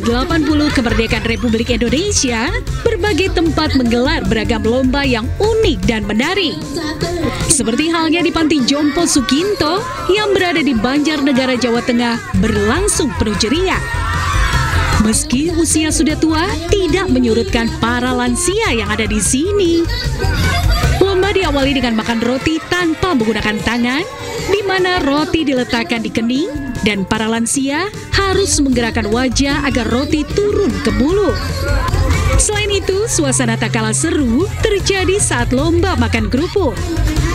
ke-80 kemerdekaan Republik Indonesia, berbagai tempat menggelar beragam lomba yang unik dan menarik. Seperti halnya di Panti Jompo Sukinto yang berada di Banjarnegara, Jawa Tengah, berlangsung penuh ceria. Meski usia sudah tua, tidak menyurutkan para lansia yang ada di sini. Lomba diawali dengan makan roti tanpa menggunakan tangan, di mana roti diletakkan di kening dan para lansia harus menggerakkan wajah agar roti turun ke mulut. Selain itu, suasana tak kalah seru terjadi saat lomba makan kerupuk.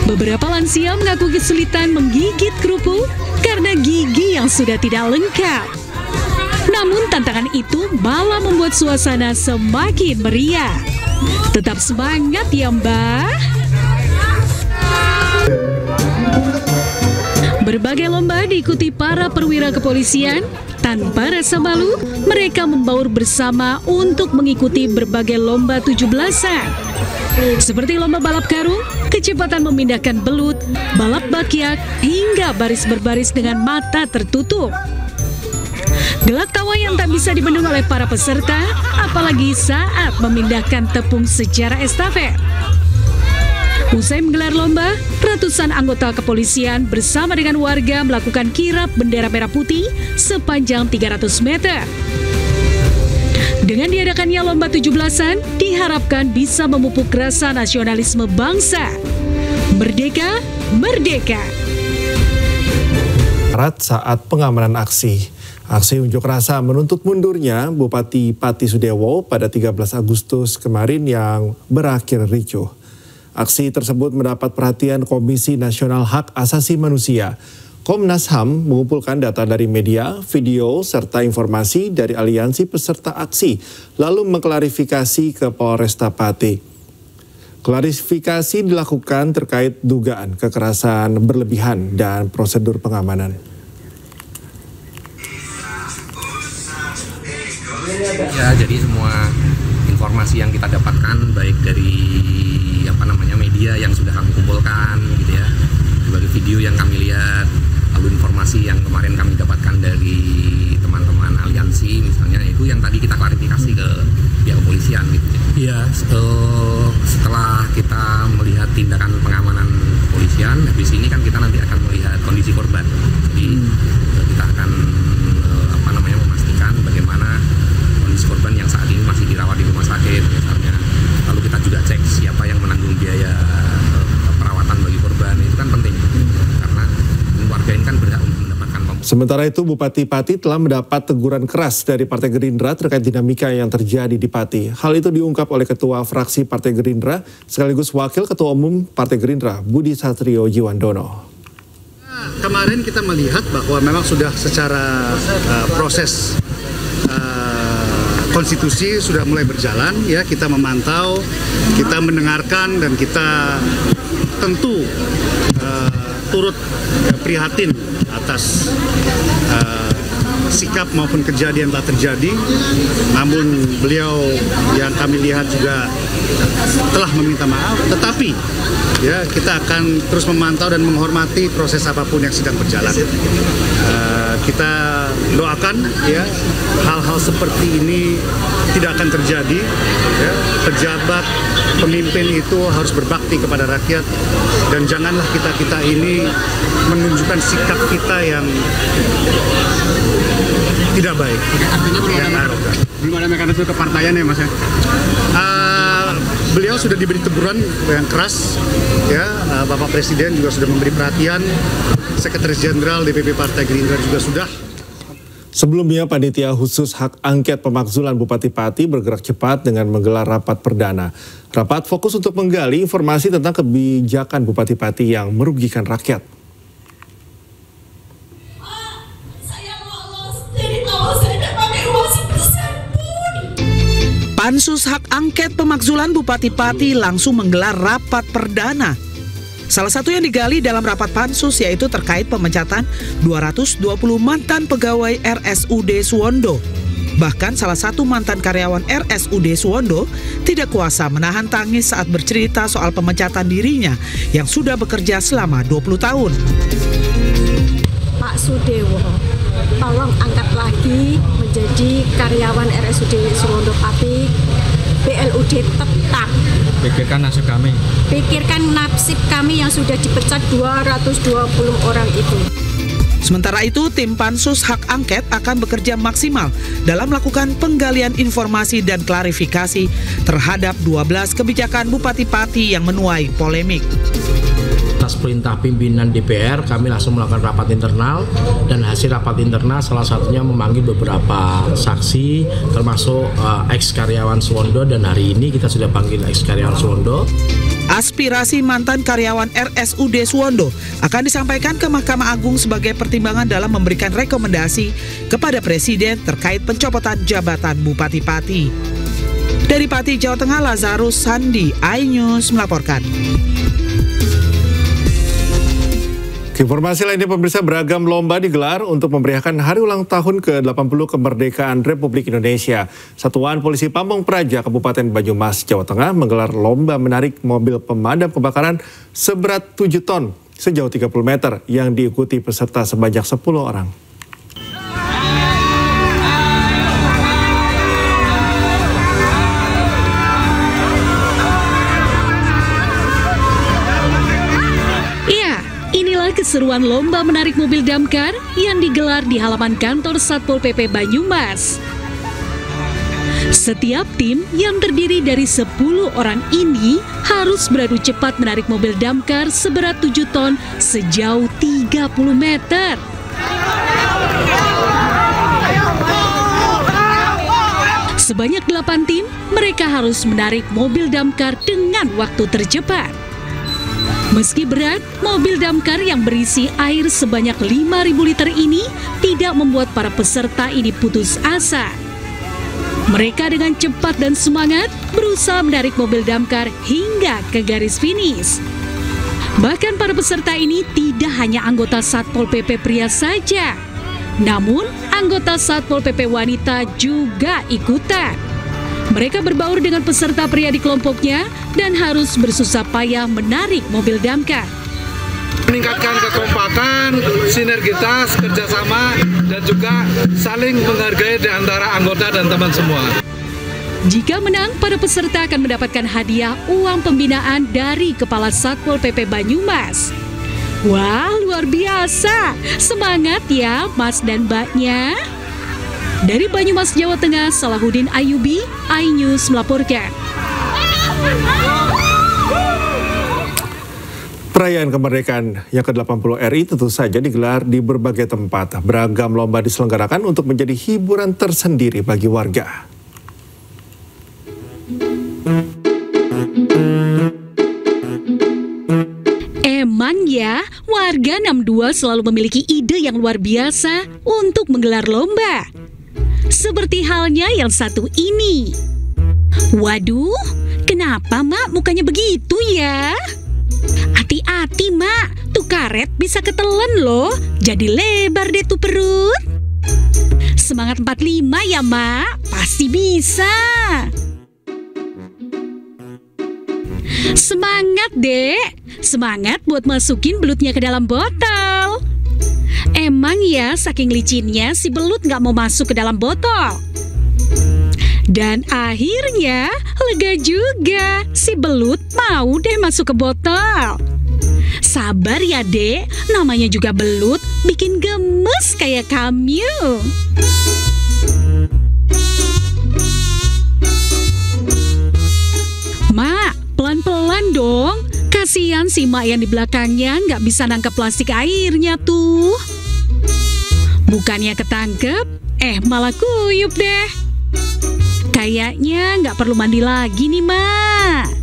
Beberapa lansia mengaku kesulitan menggigit kerupuk karena gigi yang sudah tidak lengkap. Namun tantangan itu malah membuat suasana semakin meriah. Tetap semangat ya Mbak. Berbagai lomba diikuti para perwira kepolisian. Tanpa rasa malu, mereka membaur bersama untuk mengikuti berbagai lomba 17-an. Seperti lomba balap karung, kecepatan memindahkan belut, balap bakyak, hingga baris berbaris dengan mata tertutup. Gelak tawa yang tak bisa dibendung oleh para peserta, apalagi saat memindahkan tepung secara estafet. Usai menggelar lomba, ratusan anggota kepolisian bersama dengan warga melakukan kirap bendera merah putih sepanjang 300 meter. Dengan diadakannya lomba 17-an, diharapkan bisa memupuk rasa nasionalisme bangsa. Merdeka, merdeka! Saat pengamanan aksi unjuk rasa menuntut mundurnya Bupati Pati Sudewo pada 13 Agustus kemarin yang berakhir ricuh. Aksi tersebut mendapat perhatian Komisi Nasional Hak Asasi Manusia. Komnas HAM mengumpulkan data dari media, video, serta informasi dari aliansi peserta aksi, lalu mengklarifikasi ke Polresta Pati. Klarifikasi dilakukan terkait dugaan kekerasan berlebihan dan prosedur pengamanan. Ya, jadi semua informasi yang kita dapatkan baik dari media yang sudah kami kumpulkan gitu ya, berbagai video yang kami lihat, lalu informasi yang kemarin kami dapatkan dari teman-teman aliansi misalnya, itu yang tadi kita klarifikasi ke pihak kepolisian gitu. Ya, setelah kita melihat tindakan pengamanan kepolisian, habis ini kan kita nanti akan melihat kondisi korban. Jadi kita akan memastikan bagaimana kondisi korban yang saat ini masih dirawat di rumah sakit misalnya. Lalu kita juga cek siapa yang menanggung biaya perawatan bagi korban, itu kan penting karena warga ini kan berhak untuk mendapatkan pembelaan. Sementara itu Bupati Pati telah mendapat teguran keras dari Partai Gerindra terkait dinamika yang terjadi di Pati. Hal itu diungkap oleh Ketua Fraksi Partai Gerindra sekaligus Wakil Ketua Umum Partai Gerindra Budi Satrio Jiwandono. Kemarin kita melihat bahwa memang sudah secara proses konstitusi sudah mulai berjalan, ya, kita memantau, kita mendengarkan, dan kita tentu turut prihatin atas sikap maupun kejadian telah terjadi. Namun beliau yang kami lihat juga telah meminta maaf, tetapi ya kita akan terus memantau dan menghormati proses apapun yang sedang berjalan. Kita doakan ya hal-hal seperti ini tidak akan terjadi. Ya. Pejabat, pemimpin itu harus berbakti kepada rakyat, dan janganlah kita ini menunjukkan sikap kita yang tidak baik. Artinya belum ada mekanisme kepartaian ya Mas ya? Beliau sudah diberi teguran yang keras, ya. Bapak Presiden juga sudah memberi perhatian, Sekretaris Jenderal DPP Partai Gerindra juga sudah. Sebelumnya, Panitia Khusus Hak Angket Pemakzulan Bupati Pati bergerak cepat dengan menggelar rapat perdana. Rapat fokus untuk menggali informasi tentang kebijakan Bupati Pati yang merugikan rakyat. Pansus Hak Angket Pemakzulan Bupati Pati langsung menggelar rapat perdana. Salah satu yang digali dalam rapat pansus yaitu terkait pemecatan 220 mantan pegawai RSUD Suwondo. Bahkan salah satu mantan karyawan RSUD Suwondo tidak kuasa menahan tangis saat bercerita soal pemecatan dirinya yang sudah bekerja selama 20 tahun. Pak Sudewo, tolong angkat lagi menjadi karyawan RSUD Suwondo Pati, BLUD tetap. Pikirkan nasib kami. Pikirkan nasib kami yang sudah dipecat 220 orang itu. Sementara itu, tim Pansus Hak Angket akan bekerja maksimal dalam melakukan penggalian informasi dan klarifikasi terhadap 12 kebijakan Bupati Pati yang menuai polemik. Atas perintah pimpinan DPR, kami langsung melakukan rapat internal, dan hasil rapat internal salah satunya memanggil beberapa saksi, termasuk ex-karyawan Suwondo, dan hari ini kita sudah panggil ex-karyawan Suwondo. Aspirasi mantan karyawan RSUD Suwondo akan disampaikan ke Mahkamah Agung sebagai pertimbangan dalam memberikan rekomendasi kepada Presiden terkait pencopotan jabatan Bupati Pati. Dari Pati, Jawa Tengah, Lazarus Sandi, iNews melaporkan. Informasi lainnya, pemirsa, beragam lomba digelar untuk memeriahkan hari ulang tahun ke-80 kemerdekaan Republik Indonesia. Satuan Polisi Pamong Praja Kabupaten Banyumas, Jawa Tengah menggelar lomba menarik mobil pemadam kebakaran seberat 7 ton sejauh 30 meter yang diikuti peserta sebanyak 10 orang. Keseruan lomba menarik mobil damkar yang digelar di halaman kantor Satpol PP Banyumas. Setiap tim yang terdiri dari 10 orang ini harus beradu cepat menarik mobil damkar seberat 7 ton sejauh 30 meter. Sebanyak 8 tim, mereka harus menarik mobil damkar dengan waktu tercepat. Meski berat, mobil damkar yang berisi air sebanyak 5.000 liter ini tidak membuat para peserta ini putus asa. Mereka dengan cepat dan semangat berusaha menarik mobil damkar hingga ke garis finish. Bahkan para peserta ini tidak hanya anggota Satpol PP pria saja, namun anggota Satpol PP wanita juga ikutan. Mereka berbaur dengan peserta pria di kelompoknya dan harus bersusah payah menarik mobil damkar. Meningkatkan kekompakan, sinergitas, kerjasama, dan juga saling menghargai di antara anggota dan teman semua. Jika menang, para peserta akan mendapatkan hadiah uang pembinaan dari Kepala Satpol PP Banyumas. Wah, luar biasa. Semangat ya Mas dan Mbaknya. Dari Banyumas, Jawa Tengah, Salahuddin Ayubi, iNews melaporkan. Perayaan kemerdekaan yang ke-80 RI tentu saja digelar di berbagai tempat. Beragam lomba diselenggarakan untuk menjadi hiburan tersendiri bagi warga. Emang ya, warga 62 selalu memiliki ide yang luar biasa untuk menggelar lomba. Seperti halnya yang satu ini. Waduh, kenapa Mak mukanya begitu ya? Hati-hati Mak, tuh karet bisa ketelen loh. Jadi lebar deh tuh perut. Semangat 45 ya Mak, pasti bisa. Semangat Dek, semangat buat masukin belutnya ke dalam botol. Emang ya saking licinnya si belut nggak mau masuk ke dalam botol. Dan akhirnya lega juga, si belut mau deh masuk ke botol. Sabar ya Dek, namanya juga belut, bikin gemes kayak kamu. Mak, pelan-pelan dong. Kasihan si Mak yang di belakangnya nggak bisa nangkep plastik airnya tuh. Bukannya ketangkep, malah kuyup deh. Kayaknya nggak perlu mandi lagi nih Mak.